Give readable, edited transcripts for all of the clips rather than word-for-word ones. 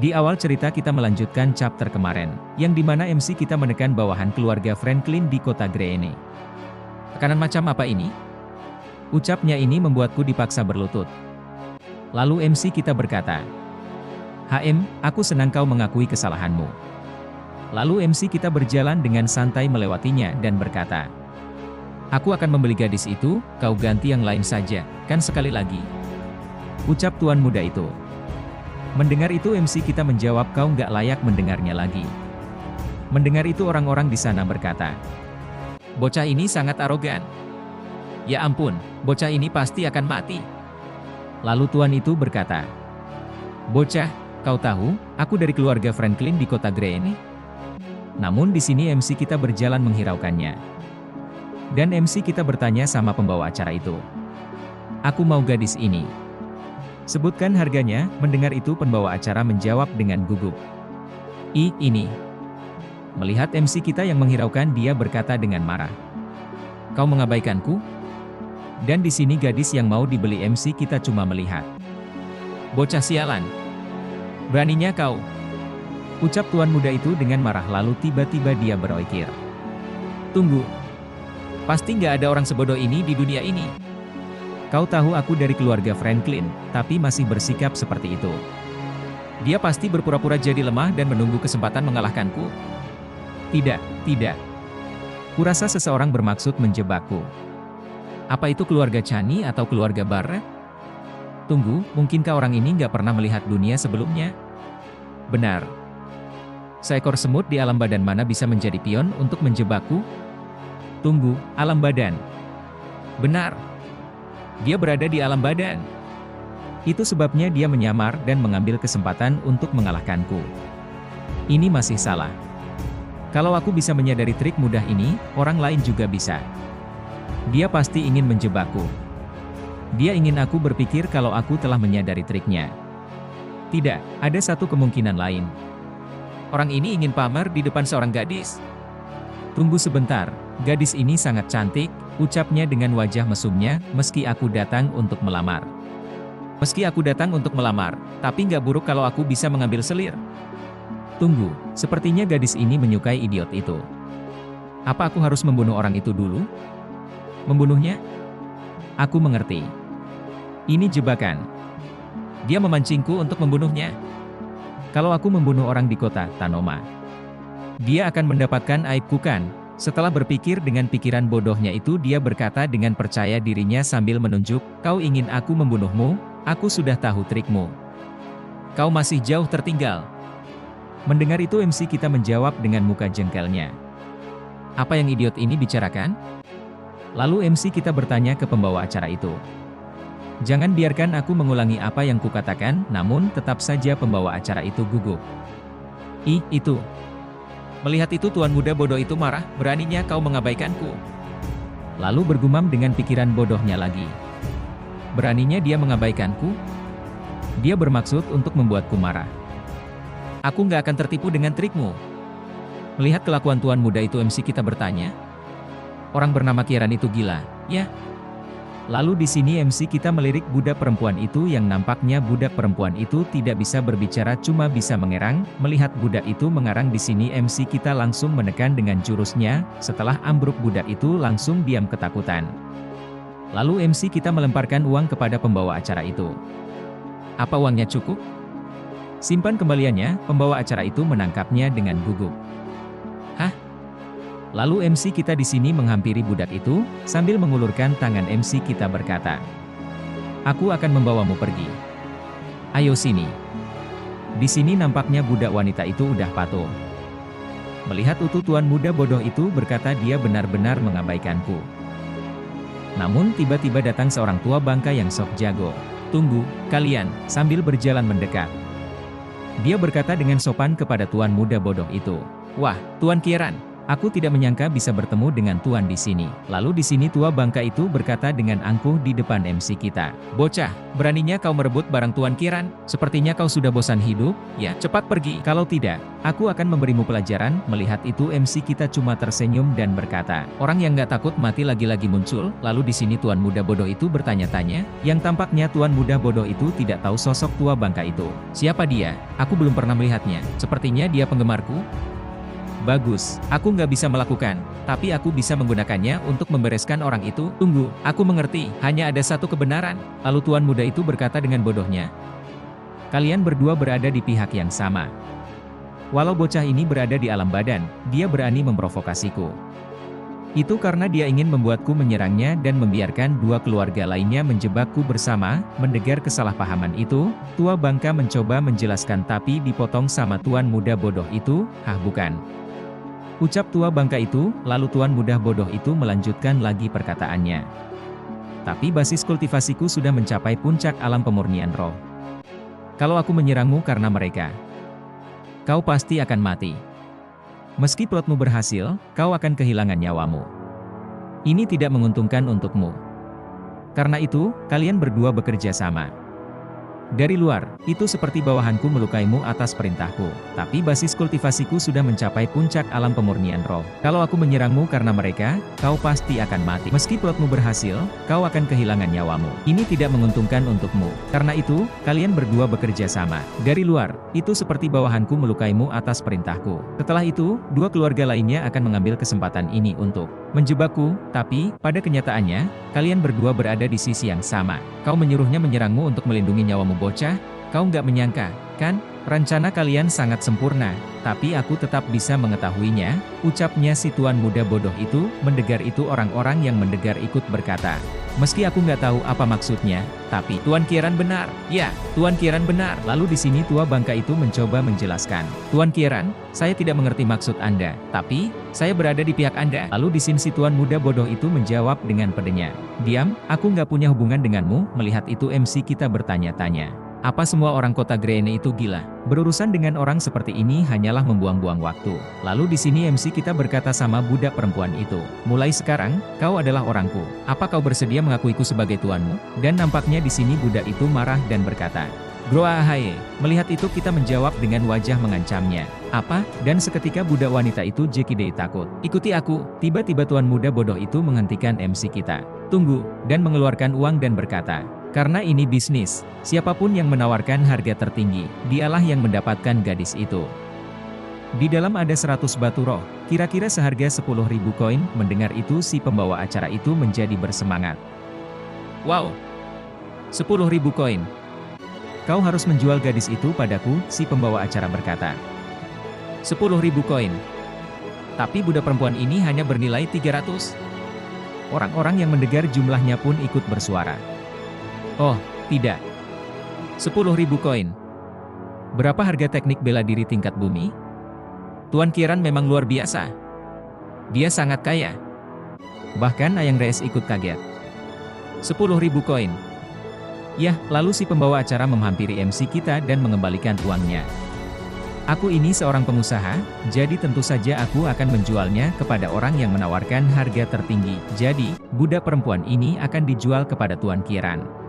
Di awal cerita kita melanjutkan chapter kemarin, yang dimana MC kita menekan bawahan keluarga Franklin di kota Greene. Tekanan macam apa ini? Ucapnya ini membuatku dipaksa berlutut. Lalu MC kita berkata, HM, aku senang kau mengakui kesalahanmu. Lalu MC kita berjalan dengan santai melewatinya dan berkata, aku akan membeli gadis itu, kau ganti yang lain saja, kan sekali lagi. Ucap tuan muda itu. Mendengar itu MC kita menjawab kau nggak layak mendengarnya lagi. Mendengar itu orang-orang di sana berkata, bocah ini sangat arogan. Ya ampun, bocah ini pasti akan mati. Lalu tuan itu berkata, bocah, kau tahu, aku dari keluarga Franklin di kota Greene. Namun di sini MC kita berjalan menghiraukannya. Dan MC kita bertanya sama pembawa acara itu, aku mau gadis ini. Sebutkan harganya. Mendengar itu pembawa acara menjawab dengan gugup, ini. Melihat MC kita yang menghiraukan, dia berkata dengan marah, kau mengabaikanku? Dan di sini gadis yang mau dibeli MC kita cuma melihat. Bocah sialan. Beraninya kau. Ucap tuan muda itu dengan marah, lalu tiba-tiba dia beroikir. Tunggu. Pasti nggak ada orang sebodoh ini di dunia ini. Kau tahu aku dari keluarga Franklin, tapi masih bersikap seperti itu. Dia pasti berpura-pura jadi lemah dan menunggu kesempatan mengalahkanku. Tidak. Kurasa seseorang bermaksud menjebakku. Apa itu keluarga Chani atau keluarga Barra? Tunggu, mungkinkah orang ini nggak pernah melihat dunia sebelumnya? Benar. Seekor semut di alam badan mana bisa menjadi pion untuk menjebakku? Tunggu, alam badan. Benar. Dia berada di alam badan. Itu sebabnya dia menyamar dan mengambil kesempatan untuk mengalahkanku. Ini masih salah. Kalau aku bisa menyadari trik mudah ini, orang lain juga bisa. Dia pasti ingin menjebakku. Dia ingin aku berpikir kalau aku telah menyadari triknya. Tidak, ada satu kemungkinan lain. Orang ini ingin pamer di depan seorang gadis. Tunggu sebentar, gadis ini sangat cantik, ucapnya dengan wajah mesumnya, meski aku datang untuk melamar. Meski aku datang untuk melamar, tapi nggak buruk kalau aku bisa mengambil selir. Tunggu, sepertinya gadis ini menyukai idiot itu. Apa aku harus membunuh orang itu dulu? Membunuhnya? Aku mengerti. Ini jebakan. Dia memancingku untuk membunuhnya. Kalau aku membunuh orang di kota Tanoma, dia akan mendapatkan aibku kan? Setelah berpikir dengan pikiran bodohnya itu, dia berkata dengan percaya dirinya sambil menunjuk, kau ingin aku membunuhmu? Aku sudah tahu trikmu. Kau masih jauh tertinggal. Mendengar itu MC kita menjawab dengan muka jengkelnya. Apa yang idiot ini bicarakan? Lalu MC kita bertanya ke pembawa acara itu. Jangan biarkan aku mengulangi apa yang kukatakan, namun tetap saja pembawa acara itu gugup. Itu. Melihat itu tuan muda bodoh itu marah, beraninya kau mengabaikanku. Lalu bergumam dengan pikiran bodohnya lagi. Beraninya dia mengabaikanku? Dia bermaksud untuk membuatku marah. Aku nggak akan tertipu dengan trikmu. Melihat kelakuan tuan muda itu MC kita bertanya. Orang bernama Kieran itu gila, ya? Lalu di sini MC kita melirik budak perempuan itu yang nampaknya budak perempuan itu tidak bisa berbicara, cuma bisa mengerang. Melihat budak itu mengarang di sini MC kita langsung menekan dengan jurusnya. Setelah ambruk budak itu langsung diam ketakutan. Lalu MC kita melemparkan uang kepada pembawa acara itu. Apa uangnya cukup? Simpan kembaliannya. Pembawa acara itu menangkapnya dengan gugup. Hah? Lalu MC kita di sini menghampiri budak itu, sambil mengulurkan tangan MC kita berkata, aku akan membawamu pergi. Ayo sini. Di sini nampaknya budak wanita itu udah patuh. Melihat itu tuan muda bodoh itu berkata dia benar-benar mengabaikanku. Namun tiba-tiba datang seorang tua bangka yang sok jago. Tunggu, kalian, sambil berjalan mendekat. Dia berkata dengan sopan kepada tuan muda bodoh itu, wah, Tuan Kieran. Aku tidak menyangka bisa bertemu dengan Tuan di sini. Lalu di sini tua bangka itu berkata dengan angkuh di depan MC kita. Bocah, beraninya kau merebut barang Tuan Kieran? Sepertinya kau sudah bosan hidup, ya? Cepat pergi. Kalau tidak, aku akan memberimu pelajaran. Melihat itu MC kita cuma tersenyum dan berkata, orang yang nggak takut mati lagi-lagi muncul. Lalu di sini Tuan muda bodoh itu bertanya-tanya, yang tampaknya Tuan muda bodoh itu tidak tahu sosok tua bangka itu. Siapa dia? Aku belum pernah melihatnya. Sepertinya dia penggemarku. Bagus, aku nggak bisa melakukan, tapi aku bisa menggunakannya untuk membereskan orang itu. Tunggu, aku mengerti, hanya ada satu kebenaran. Lalu tuan muda itu berkata dengan bodohnya. Kalian berdua berada di pihak yang sama. Walau bocah ini berada di alam badan, dia berani memprovokasiku. Itu karena dia ingin membuatku menyerangnya dan membiarkan dua keluarga lainnya menjebakku bersama. Mendengar kesalahpahaman itu, tua bangka mencoba menjelaskan tapi dipotong sama tuan muda bodoh itu. Hah, bukan. Ucap tua bangka itu, lalu tuan muda bodoh itu melanjutkan lagi perkataannya. Tapi basis kultivasiku sudah mencapai puncak alam pemurnian roh. Kalau aku menyerangmu karena mereka, kau pasti akan mati. Meski plotmu berhasil, kau akan kehilangan nyawamu. Ini tidak menguntungkan untukmu. Karena itu, kalian berdua bekerja sama. Dari luar, itu seperti bawahanku melukaimu atas perintahku, tapi basis kultivasiku sudah mencapai puncak alam pemurnian roh. Kalau aku menyerangmu karena mereka, kau pasti akan mati. Meski plotmu berhasil, kau akan kehilangan nyawamu. Ini tidak menguntungkan untukmu. Karena itu, kalian berdua bekerja sama. Dari luar, itu seperti bawahanku melukaimu atas perintahku. Setelah itu, dua keluarga lainnya akan mengambil kesempatan ini untuk menjebakku, tapi, pada kenyataannya, kalian berdua berada di sisi yang sama. Kau menyuruhnya menyerangmu untuk melindungi nyawamu bocah, kau nggak menyangka, kan? Rencana kalian sangat sempurna, tapi aku tetap bisa mengetahuinya, ucapnya si tuan muda bodoh itu. Mendengar itu orang-orang yang mendengar ikut berkata, meski aku nggak tahu apa maksudnya, tapi Tuan Kieran benar. Ya, Tuan Kieran benar. Lalu di sini tua bangka itu mencoba menjelaskan. Tuan Kieran, saya tidak mengerti maksud Anda, tapi saya berada di pihak Anda. Lalu di sini si tuan muda bodoh itu menjawab dengan pedenya. Diam, aku nggak punya hubungan denganmu. Melihat itu MC kita bertanya-tanya. Apa semua orang kota Greene itu gila? Berurusan dengan orang seperti ini hanyalah membuang-buang waktu. Lalu di sini MC kita berkata sama budak perempuan itu. Mulai sekarang, kau adalah orangku. Apa kau bersedia mengakuiku sebagai tuanmu? Dan nampaknya di sini budak itu marah dan berkata, Groahaye. Melihat itu kita menjawab dengan wajah mengancamnya. Apa? Dan seketika budak wanita itu JKD takut. Ikuti aku. Tiba-tiba tuan muda bodoh itu menghentikan MC kita. Tunggu, dan mengeluarkan uang dan berkata, karena ini bisnis, siapapun yang menawarkan harga tertinggi, dialah yang mendapatkan gadis itu. Di dalam ada 100 batu roh, kira-kira seharga 10.000 koin. Mendengar itu si pembawa acara itu menjadi bersemangat. Wow! 10.000 koin. Kau harus menjual gadis itu padaku, si pembawa acara berkata. 10.000 koin. Tapi budak perempuan ini hanya bernilai 300. Orang-orang yang mendengar jumlahnya pun ikut bersuara. Oh, tidak. 10.000 koin. Berapa harga teknik bela diri tingkat bumi? Tuan Kieran memang luar biasa. Dia sangat kaya. Bahkan Ayang Rees ikut kaget. 10.000 koin. Yah, lalu si pembawa acara menghampiri MC kita dan mengembalikan uangnya. Aku ini seorang pengusaha, jadi tentu saja aku akan menjualnya kepada orang yang menawarkan harga tertinggi. Jadi, budak perempuan ini akan dijual kepada Tuan Kieran.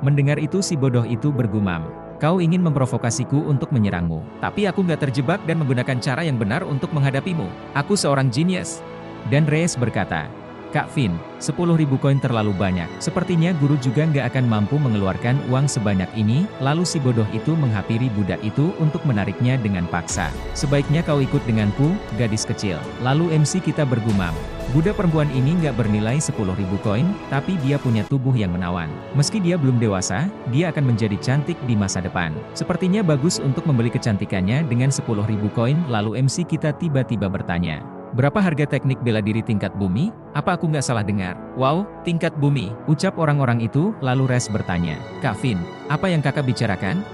Mendengar itu si bodoh itu bergumam. Kau ingin memprovokasiku untuk menyerangmu. Tapi aku nggak terjebak dan menggunakan cara yang benar untuk menghadapimu. Aku seorang jenius. Dan Rees berkata, Kak Vin, 10.000 koin terlalu banyak. Sepertinya guru juga nggak akan mampu mengeluarkan uang sebanyak ini. Lalu si bodoh itu menghampiri budak itu untuk menariknya dengan paksa. Sebaiknya kau ikut denganku, gadis kecil. Lalu MC kita bergumam. Budak perempuan ini nggak bernilai 10.000 koin, tapi dia punya tubuh yang menawan. Meski dia belum dewasa, dia akan menjadi cantik di masa depan. Sepertinya bagus untuk membeli kecantikannya dengan 10.000 koin. Lalu MC kita tiba-tiba bertanya. Berapa harga teknik bela diri tingkat bumi? Apa aku nggak salah dengar? Wow, tingkat bumi, ucap orang-orang itu. Lalu Rees bertanya, Kak Vin, apa yang kakak bicarakan?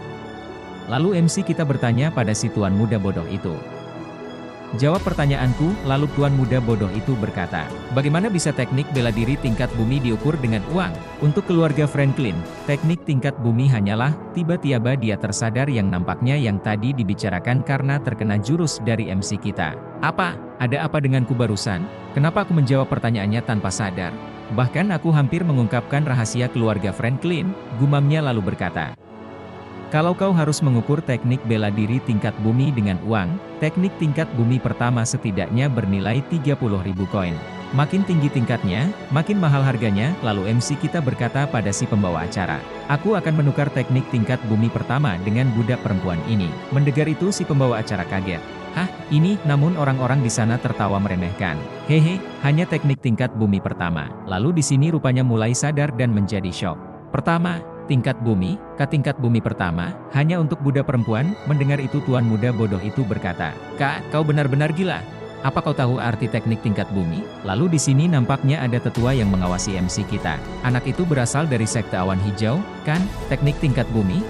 Lalu MC kita bertanya pada si tuan muda bodoh itu. Jawab pertanyaanku, lalu tuan muda bodoh itu berkata. Bagaimana bisa teknik bela diri tingkat bumi diukur dengan uang? Untuk keluarga Franklin, teknik tingkat bumi hanyalah, tiba-tiba dia tersadar yang nampaknya yang tadi dibicarakan karena terkena jurus dari MC kita. Apa? Ada apa denganku barusan? Kenapa aku menjawab pertanyaannya tanpa sadar? Bahkan aku hampir mengungkapkan rahasia keluarga Franklin, gumamnya lalu berkata. Kalau kau harus mengukur teknik bela diri tingkat bumi dengan uang, teknik tingkat bumi pertama setidaknya bernilai 30.000 koin. Makin tinggi tingkatnya, makin mahal harganya, lalu MC kita berkata pada si pembawa acara. Aku akan menukar teknik tingkat bumi pertama dengan budak perempuan ini. Mendengar itu si pembawa acara kaget. Hah, ini? Namun orang-orang di sana tertawa meremehkan. Hehe, hanya teknik tingkat bumi pertama. Lalu di sini rupanya mulai sadar dan menjadi syok. Pertama, tingkat bumi, tingkat bumi pertama, hanya untuk budak perempuan. Mendengar itu tuan muda bodoh itu berkata, Kak, kau benar-benar gila. Apa kau tahu arti teknik tingkat bumi? Lalu di sini nampaknya ada tetua yang mengawasi MC kita. Anak itu berasal dari sekte awan hijau, kan? Teknik tingkat bumi?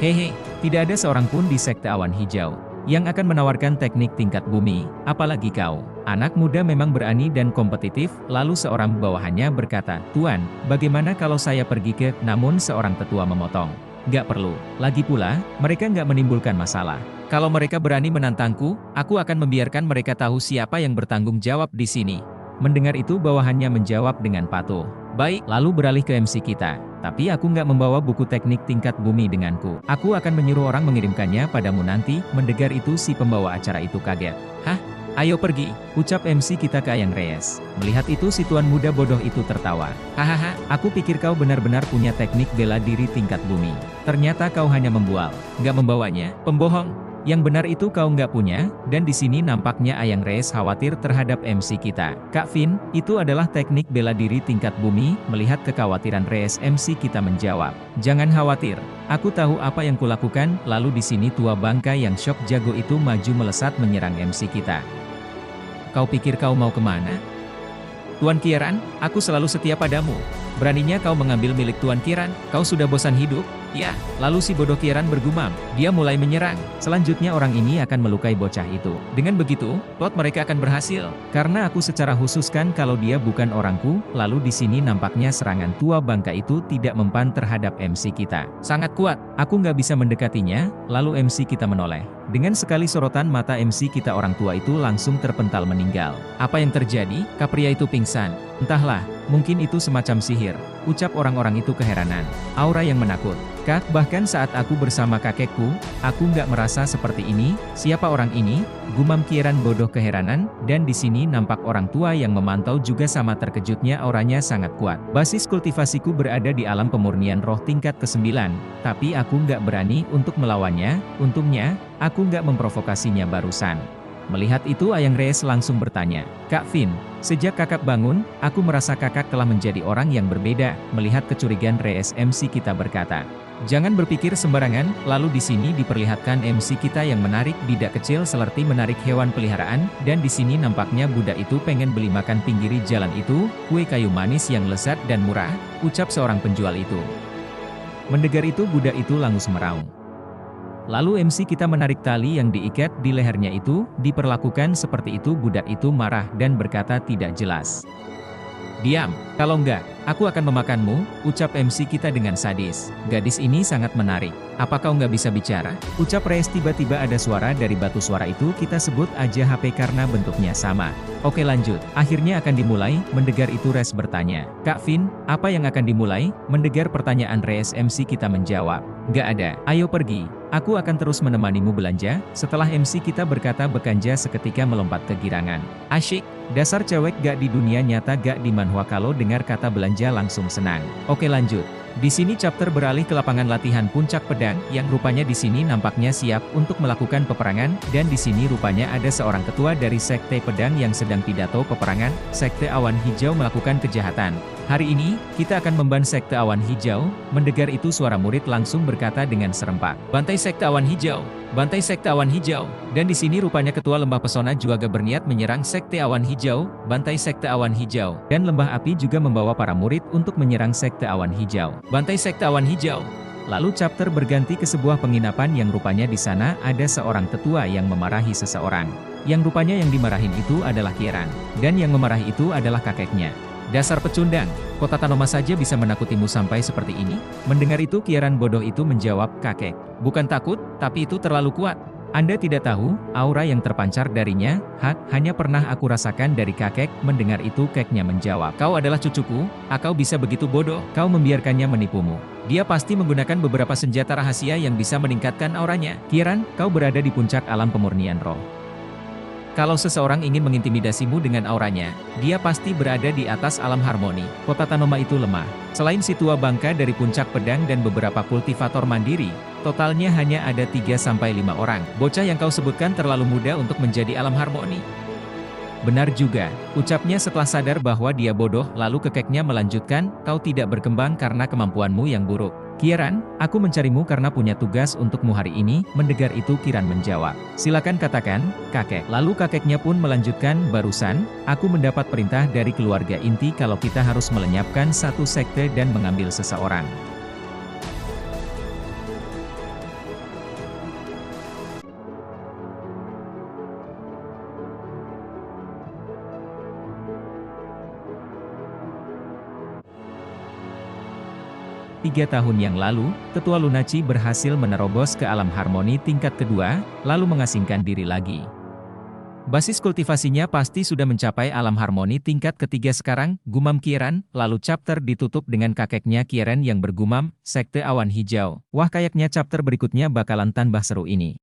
Hehe, tidak ada seorang pun di sekte awan hijau yang akan menawarkan teknik tingkat bumi, apalagi kau. Anak muda memang berani dan kompetitif, lalu seorang bawahannya berkata, Tuan, bagaimana kalau saya pergi ke, namun seorang tetua memotong. Gak perlu, lagi pula, mereka gak menimbulkan masalah. Kalau mereka berani menantangku, aku akan membiarkan mereka tahu siapa yang bertanggung jawab di sini. Mendengar itu bawahannya menjawab dengan patuh. Baik, lalu beralih ke MC kita. Tapi aku nggak membawa buku teknik tingkat bumi denganku. Aku akan menyuruh orang mengirimkannya padamu nanti. Mendengar itu si pembawa acara itu kaget. Hah? Ayo pergi, ucap MC kita ke Ayang Reyes. Melihat itu si tuan muda bodoh itu tertawa. Hahaha, aku pikir kau benar-benar punya teknik bela diri tingkat bumi. Ternyata kau hanya membual, nggak membawanya, pembohong. Yang benar itu kau nggak punya, dan di sini nampaknya Ayang Reyes khawatir terhadap MC kita. Kak Vin, itu adalah teknik bela diri tingkat bumi. Melihat kekhawatiran Reyes, MC kita menjawab. Jangan khawatir, aku tahu apa yang kulakukan. Lalu di sini tua bangka yang syok jago itu maju melesat menyerang MC kita. Kau pikir kau mau kemana? Tuan Kieran, aku selalu setia padamu. Beraninya kau mengambil milik Tuan Kieran? Kau sudah bosan hidup? Ya, lalu si bodoh Kieran bergumam. Dia mulai menyerang. Selanjutnya orang ini akan melukai bocah itu. Dengan begitu, plot mereka akan berhasil. Karena aku secara khususkan kalau dia bukan orangku, lalu di sini nampaknya serangan tua bangka itu tidak mempan terhadap MC kita. Sangat kuat, aku nggak bisa mendekatinya, lalu MC kita menoleh. Dengan sekali sorotan mata MC kita orang tua itu langsung terpental meninggal. Apa yang terjadi? Pria itu pingsan. Entahlah, mungkin itu semacam sihir, ucap orang-orang itu keheranan. Aura yang menakut. Kak, bahkan saat aku bersama kakekku, aku nggak merasa seperti ini. Siapa orang ini? Gumam Kieran bodoh keheranan, dan di sini nampak orang tua yang memantau juga sama terkejutnya auranya sangat kuat. Basis kultivasiku berada di alam pemurnian roh tingkat ke-9, tapi aku nggak berani untuk melawannya. Untungnya, aku nggak memprovokasinya barusan. Melihat itu Ayang Reyes langsung bertanya, Kak Vin, sejak kakak bangun, aku merasa kakak telah menjadi orang yang berbeda. Melihat kecurigaan Reyes, MC kita berkata, jangan berpikir sembarangan. Lalu di sini diperlihatkan MC kita yang menarik bidak kecil seperti menarik hewan peliharaan, dan di sini nampaknya budak itu pengen beli makan pinggiri jalan itu, kue kayu manis yang lezat dan murah, ucap seorang penjual itu. Mendengar itu budak itu langsung meraung. Lalu MC kita menarik tali yang diikat di lehernya itu, diperlakukan seperti itu budak itu marah dan berkata tidak jelas. Diam, kalau enggak, aku akan memakanmu, ucap MC kita dengan sadis. Gadis ini sangat menarik. Apa kau nggak bisa bicara? Ucap Reyes. Tiba-tiba ada suara dari batu. Suara itu kita sebut aja HP karena bentuknya sama. Oke lanjut, akhirnya akan dimulai. Mendengar itu Reyes bertanya, Kak Vin, apa yang akan dimulai? Mendengar pertanyaan Reyes, MC kita menjawab, nggak ada, ayo pergi. Aku akan terus menemanimu belanja. Setelah MC kita berkata Bekanja seketika melompat ke girangan. Asyik, dasar cewek gak di dunia nyata gak di manhwa. Kalau dengar kata belanja langsung senang. Oke lanjut. Di sini chapter beralih ke lapangan latihan puncak pedang, yang rupanya di sini nampaknya siap untuk melakukan peperangan, dan di sini rupanya ada seorang ketua dari sekte pedang yang sedang pidato peperangan. Sekte awan hijau melakukan kejahatan. Hari ini, kita akan memban sekte awan hijau. Mendengar itu suara murid langsung berkata dengan serempak, bantai sekte awan hijau, bantai sekte awan hijau. Dan di sini rupanya ketua lembah pesona juga berniat menyerang sekte awan hijau, bantai sekte awan hijau. Dan lembah api juga membawa para murid untuk menyerang sekte awan hijau. Bantai sekte awan hijau. Lalu chapter berganti ke sebuah penginapan yang rupanya di sana ada seorang tetua yang memarahi seseorang. Yang rupanya yang dimarahin itu adalah Kieran. Dan yang memarahi itu adalah kakeknya. Dasar pecundang, kota Tanoma saja bisa menakutimu sampai seperti ini? Mendengar itu Kieran bodoh itu menjawab, kakek. Bukan takut, tapi itu terlalu kuat. Anda tidak tahu, aura yang terpancar darinya, hanya pernah aku rasakan dari kakek. Mendengar itu kakeknya menjawab, kau adalah cucuku, kau bisa begitu bodoh, kau membiarkannya menipumu. Dia pasti menggunakan beberapa senjata rahasia yang bisa meningkatkan auranya. Kieran, kau berada di puncak alam pemurnian roh. Kalau seseorang ingin mengintimidasimu dengan auranya, dia pasti berada di atas alam harmoni. Kota Tanoma itu lemah. Selain si tua bangka dari puncak pedang dan beberapa kultivator mandiri, totalnya hanya ada 3-5 orang. Bocah yang kau sebutkan terlalu muda untuk menjadi alam harmoni. Benar juga, ucapnya setelah sadar bahwa dia bodoh, lalu kakeknya melanjutkan, kau tidak berkembang karena kemampuanmu yang buruk. Kieran, aku mencarimu karena punya tugas untukmu hari ini. Mendengar itu Kieran menjawab, silakan katakan, kakek. Lalu kakeknya pun melanjutkan, barusan, aku mendapat perintah dari keluarga inti kalau kita harus melenyapkan satu sekte dan mengambil seseorang. Tiga tahun yang lalu, Tetua Lunaci berhasil menerobos ke alam harmoni tingkat kedua, lalu mengasingkan diri lagi. Basis kultivasinya pasti sudah mencapai alam harmoni tingkat ketiga sekarang, gumam Kieran, lalu chapter ditutup dengan kakeknya Kieran yang bergumam, sekte awan hijau. Wah, kayaknya chapter berikutnya bakalan tambah seru ini.